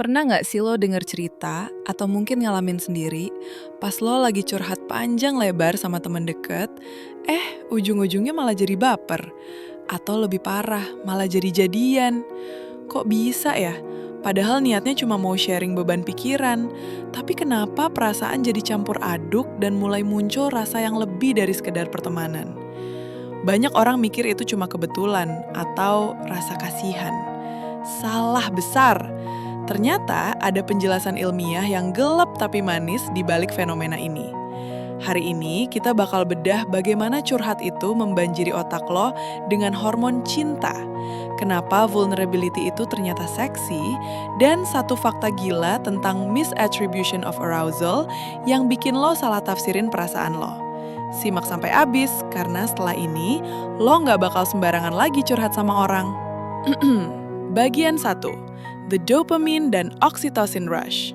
Pernah nggak sih lo denger cerita atau mungkin ngalamin sendiri pas lo lagi curhat panjang lebar sama temen deket, ujung-ujungnya malah jadi baper. Atau lebih parah, malah jadi jadian. Kok bisa ya? Padahal niatnya cuma mau sharing beban pikiran, tapi kenapa perasaan jadi campur aduk dan mulai muncul rasa yang lebih dari sekedar pertemanan? Banyak orang mikir itu cuma kebetulan atau rasa kasihan. Salah besar. Ternyata ada penjelasan ilmiah yang gelap tapi manis di balik fenomena ini. Hari ini kita bakal bedah bagaimana curhat itu membanjiri otak lo dengan hormon cinta. Kenapa vulnerability itu ternyata seksi, dan satu fakta gila tentang misattribution of arousal yang bikin lo salah tafsirin perasaan lo. Simak sampai habis, karena setelah ini lo nggak bakal sembarangan lagi curhat sama orang. Bagian 1. The dopamine dan oxytocin rush.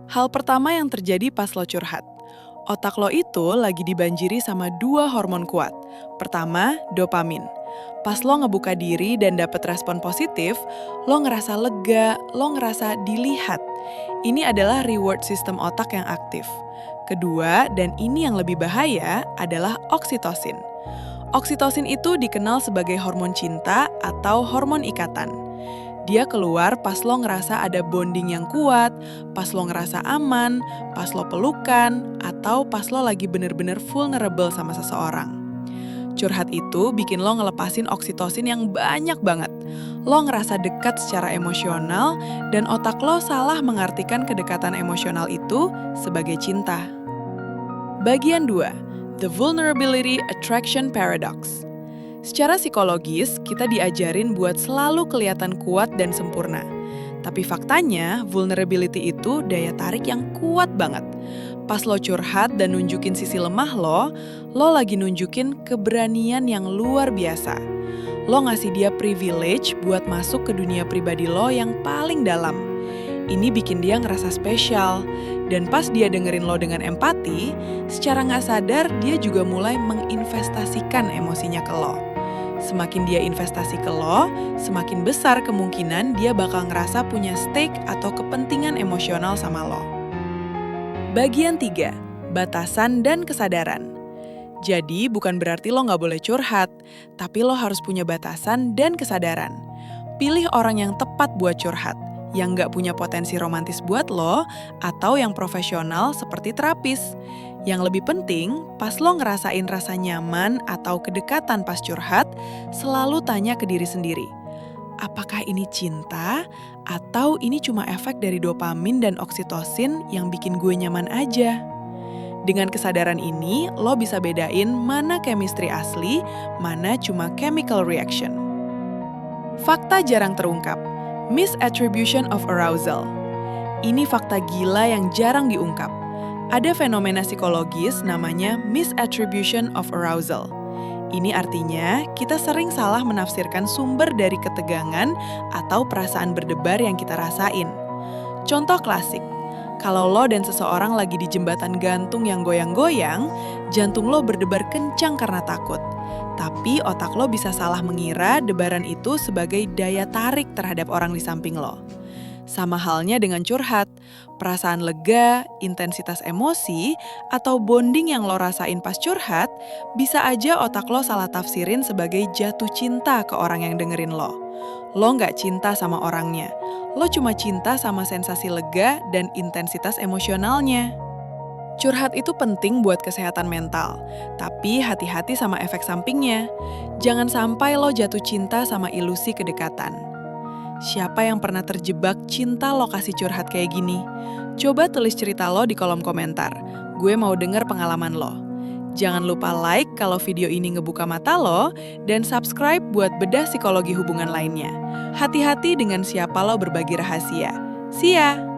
Hal pertama yang terjadi pas lo curhat. Otak lo itu lagi dibanjiri sama dua hormon kuat. Pertama, dopamin. Pas lo ngebuka diri dan dapet respon positif, lo ngerasa lega, lo ngerasa dilihat. Ini adalah reward system otak yang aktif. Kedua, dan ini yang lebih bahaya, adalah oksitosin. Oksitosin itu dikenal sebagai hormon cinta atau hormon ikatan. Dia keluar pas lo ngerasa ada bonding yang kuat, pas lo ngerasa aman, pas lo pelukan, atau pas lo lagi bener-bener vulnerable sama seseorang. Curhat itu bikin lo ngelepasin oksitosin yang banyak banget. Lo ngerasa dekat secara emosional, dan otak lo salah mengartikan kedekatan emosional itu sebagai cinta. Bagian 2. The Vulnerability Attraction Paradox. Secara psikologis, kita diajarin buat selalu kelihatan kuat dan sempurna. Tapi faktanya, vulnerability itu daya tarik yang kuat banget. Pas lo curhat dan nunjukin sisi lemah lo lagi nunjukin keberanian yang luar biasa. Lo ngasih dia privilege buat masuk ke dunia pribadi lo yang paling dalam. Ini bikin dia ngerasa spesial. Dan pas dia dengerin lo dengan empati, secara nggak sadar dia juga mulai menginvestasikan emosinya ke lo. Semakin dia investasi ke lo, semakin besar kemungkinan dia bakal ngerasa punya stake atau kepentingan emosional sama lo. Bagian 3. Batasan dan kesadaran. Jadi bukan berarti lo nggak boleh curhat, tapi lo harus punya batasan dan kesadaran. Pilih orang yang tepat buat curhat, yang nggak punya potensi romantis buat lo, atau yang profesional seperti terapis. Yang lebih penting, pas lo ngerasain rasa nyaman atau kedekatan pas curhat, selalu tanya ke diri sendiri, apakah ini cinta atau ini cuma efek dari dopamin dan oksitosin yang bikin gue nyaman aja? Dengan kesadaran ini, lo bisa bedain mana chemistry asli, mana cuma chemical reaction. Fakta jarang terungkap. Misattribution of arousal. Ini fakta gila yang jarang diungkap. Ada fenomena psikologis namanya misattribution of arousal. Ini artinya kita sering salah menafsirkan sumber dari ketegangan atau perasaan berdebar yang kita rasain. Contoh klasik, kalau lo dan seseorang lagi di jembatan gantung yang goyang-goyang, jantung lo berdebar kencang karena takut. Tapi otak lo bisa salah mengira debaran itu sebagai daya tarik terhadap orang di samping lo. Sama halnya dengan curhat, perasaan lega, intensitas emosi, atau bonding yang lo rasain pas curhat, bisa aja otak lo salah tafsirin sebagai jatuh cinta ke orang yang dengerin lo. Lo nggak cinta sama orangnya, lo cuma cinta sama sensasi lega dan intensitas emosionalnya. Curhat itu penting buat kesehatan mental, tapi hati-hati sama efek sampingnya. Jangan sampai lo jatuh cinta sama ilusi kedekatan. Siapa yang pernah terjebak cinta lokasi curhat kayak gini? Coba tulis cerita lo di kolom komentar. Gue mau denger pengalaman lo. Jangan lupa like kalau video ini ngebuka mata lo, dan subscribe buat bedah psikologi hubungan lainnya. Hati-hati dengan siapa lo berbagi rahasia. See ya!